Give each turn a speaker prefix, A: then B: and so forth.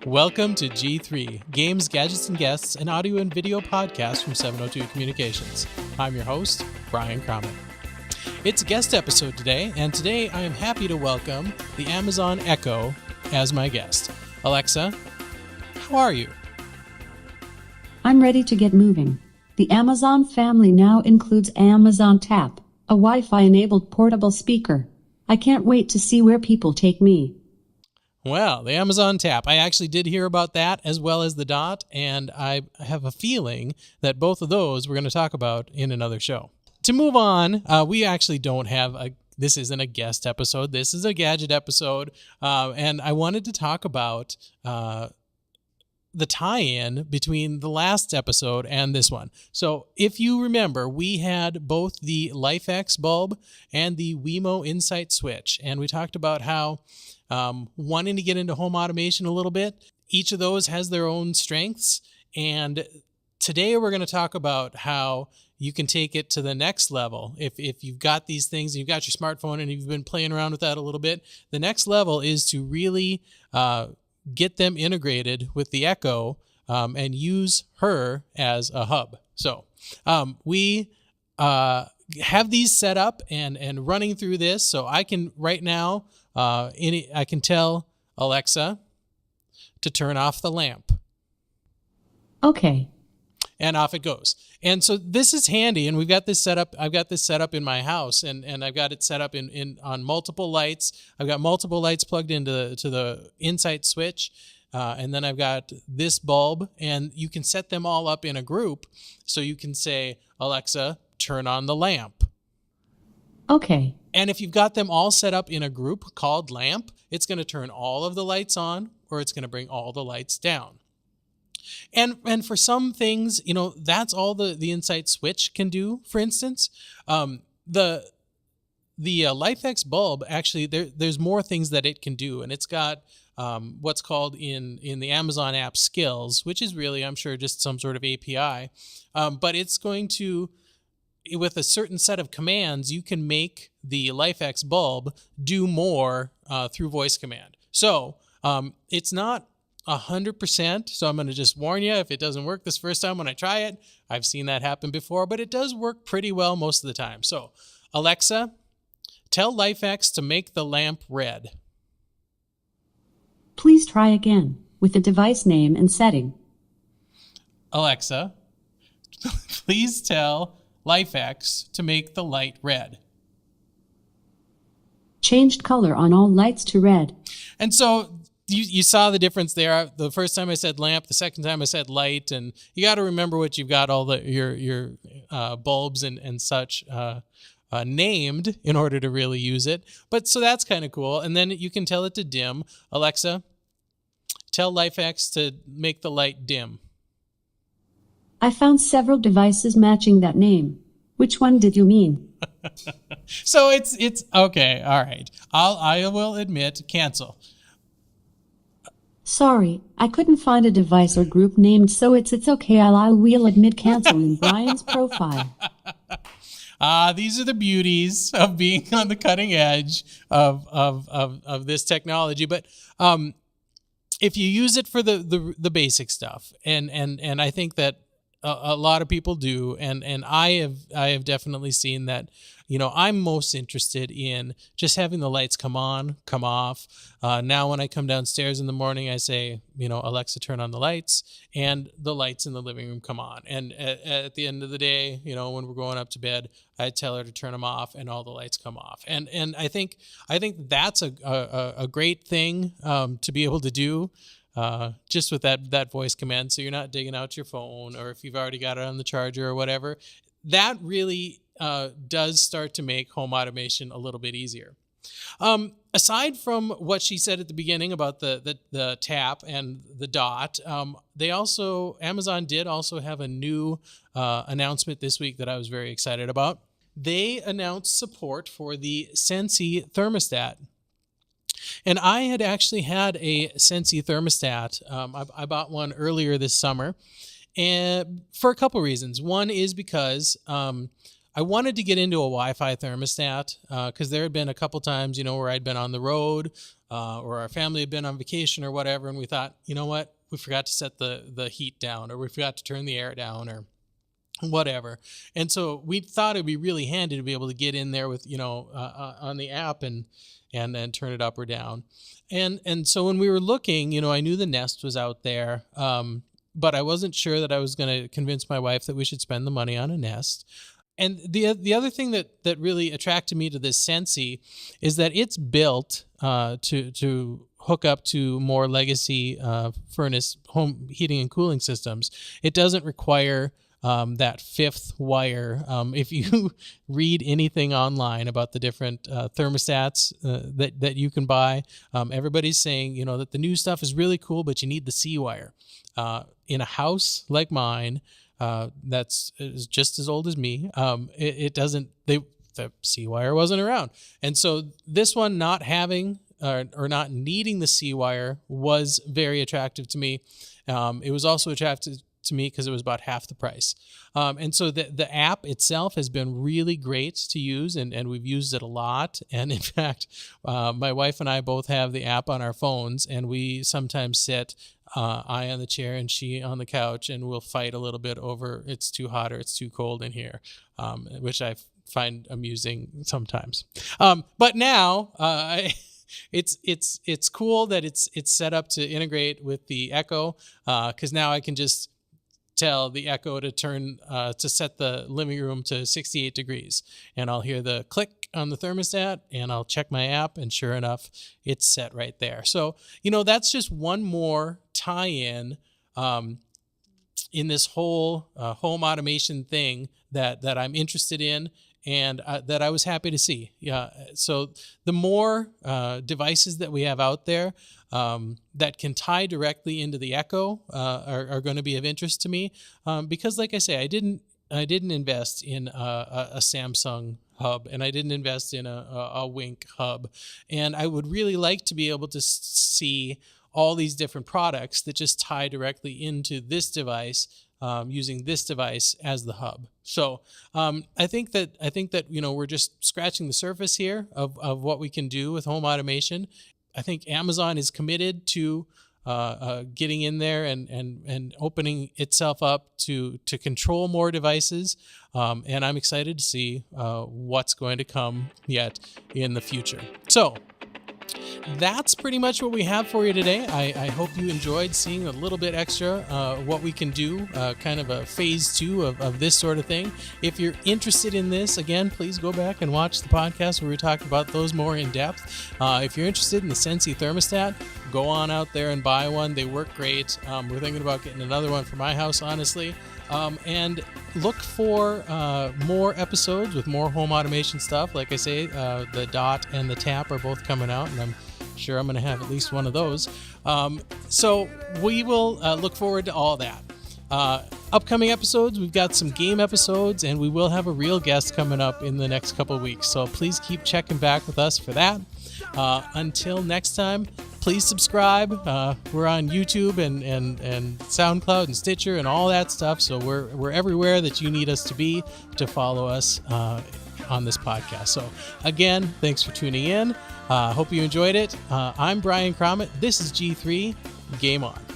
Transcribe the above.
A: Welcome to G3, Games, Gadgets, and Guests, an audio and video podcast from 702 Communications. I'm your host, Brian Crommett. It's a guest episode today, and today I am happy to welcome the Amazon Echo as my guest. Alexa, how are you?
B: I'm ready to get moving. The Amazon family now includes Amazon Tap, a Wi-Fi-enabled portable speaker. I can't wait to see where people take me.
A: Well, the Amazon Tap. I actually did hear about that as well as the Dot, and I have a feeling that both of those we're going to talk about in another show. To move on, we actually don't have this isn't a guest episode. This is a gadget episode, and I wanted to talk about the tie-in between the last episode and this one. So if you remember, we had both the LifeX bulb and the Wemo Insight switch, and we talked about how wanting to get into home automation a little bit, each of those has their own strengths, and today we're going to talk about how you can take it to the next level. If you've got these things, and you've got your smartphone and you've been playing around with that a little bit, the next level is to really get them integrated with the Echo and use her as a hub. So we have these set up and running through this. So I can right now, I can tell Alexa to turn off the lamp.
B: Okay.
A: And off it goes. And so this is handy, and we've got this set up. I've got this set up in my house, and I've got it set up on multiple lights. I've got multiple lights plugged into the Insight switch, and then I've got this bulb, and you can set them all up in a group. So you can say, Alexa, turn on the lamp.
B: Okay.
A: And if you've got them all set up in a group called lamp, it's going to turn all of the lights on, or it's going to bring all the lights down. And for some things, that's all the Insight switch can do. For instance, the LifeX bulb, actually, there's more things that it can do, and it's got what's called in the Amazon app skills, which is really, I'm sure, just some sort of API. But it's going to, with a certain set of commands, you can make the LifeX bulb do more through voice command. So it's not 100%. So I'm going to just warn you, if it doesn't work this first time when I try it, I've seen that happen before, but it does work pretty well most of the time. So Alexa, tell LifeX to make the lamp red.
B: Please try again with the device name and setting.
A: Alexa, please tell LifeX to make the light red.
B: Changed color on all lights to red.
A: And so you saw the difference there. The first time I said lamp, the second time I said light, and you got to remember what you've got all your bulbs and such named in order to really use it. But so that's kind of cool. And then you can tell it to dim. Alexa, tell LifeX to make the light dim.
B: I found several devices matching that name. Which one did you mean?
A: So it's okay. All right. I will admit, cancel.
B: Sorry, I couldn't find a device or group named, so it's okay. I will admit canceling Brian's profile.
A: These are the beauties of being on the cutting edge of this technology. But if you use it for the basic stuff, and I think that a lot of people do, and I have definitely seen that. I'm most interested in just having the lights come on, come off. Now when I come downstairs in the morning, I say, Alexa, turn on the lights, and the lights in the living room come on. And at the end of the day, when we're going up to bed, I tell her to turn them off, and all the lights come off. And I think that's a great thing to be able to do. Just with that voice command, so you're not digging out your phone, or if you've already got it on the charger or whatever. That really does start to make home automation a little bit easier. Aside from what she said at the beginning about the Tap and the Dot, Amazon did also have a new announcement this week that I was very excited about. They announced support for the Sensi Thermostat. And I had actually had a Sensi Thermostat. I bought one earlier this summer, and for a couple reasons. One is because I wanted to get into a Wi-Fi thermostat because there had been a couple times, where I'd been on the road or our family had been on vacation or whatever, and we thought, you know what, we forgot to set the heat down, or we forgot to turn the air down, or whatever. And so we thought it'd be really handy to be able to get in there with, on the app and then turn it up or down. And so when we were looking, I knew the Nest was out there, but I wasn't sure that I was going to convince my wife that we should spend the money on a Nest. And the other thing that really attracted me to this Sensi is that it's built to hook up to more legacy furnace home heating and cooling systems. It doesn't require that fifth wire. If you read anything online about the different thermostats that you can buy, everybody's saying, that the new stuff is really cool, but you need the C wire. In a house like mine, is just as old as me, the C wire wasn't around. And so this one not having or not needing the C wire was very attractive to me. It was also attractive to me because it was about half the price. And so the app itself has been really great to use, and we've used it a lot. And in fact, my wife and I both have the app on our phones, and we sometimes sit, I on the chair and she on the couch, and we'll fight a little bit over it's too hot or it's too cold in here, which I find amusing sometimes. But now it's cool that it's set up to integrate with the Echo, because now I can just tell the Echo to turn to set the living room to 68 degrees, and I'll hear the click on the thermostat, and I'll check my app, and sure enough, it's set right there. So that's just one more tie-in in this whole home automation thing that I'm interested in, and that I was happy to see. Yeah. So the more devices that we have out there that can tie directly into the Echo are going to be of interest to me, because, like I say, I didn't invest in a Samsung hub, and I didn't invest in a Wink hub, and I would really like to be able to see all these different products that just tie directly into this device, using this device as the hub. So I think that we're just scratching the surface here of what we can do with home automation. I think Amazon is committed to getting in there and opening itself up to control more devices, and I'm excited to see what's going to come yet in the future. So that's pretty much what we have for you today. I hope you enjoyed seeing a little bit extra what we can do, kind of a phase 2 of this sort of thing. If you're interested in this, again, please go back and watch the podcast where we talk about those more in depth. If you're interested in the Sensi Thermostat, go on out there and buy one. They work great. We're thinking about getting another one for my house, honestly. And look for more episodes with more home automation stuff. Like I say, the Dot and the Tap are both coming out, and I'm sure I'm going to have at least one of those. So we will look forward to all that. Upcoming episodes, we've got some game episodes, and we will have a real guest coming up in the next couple of weeks. So please keep checking back with us for that. Until next time, please subscribe. We're on YouTube and SoundCloud and Stitcher and all that stuff. So we're everywhere that you need us to be to follow us on this podcast. So again, thanks for tuning in. Hope you enjoyed it. I'm Brian Cromit. This is G3. Game on.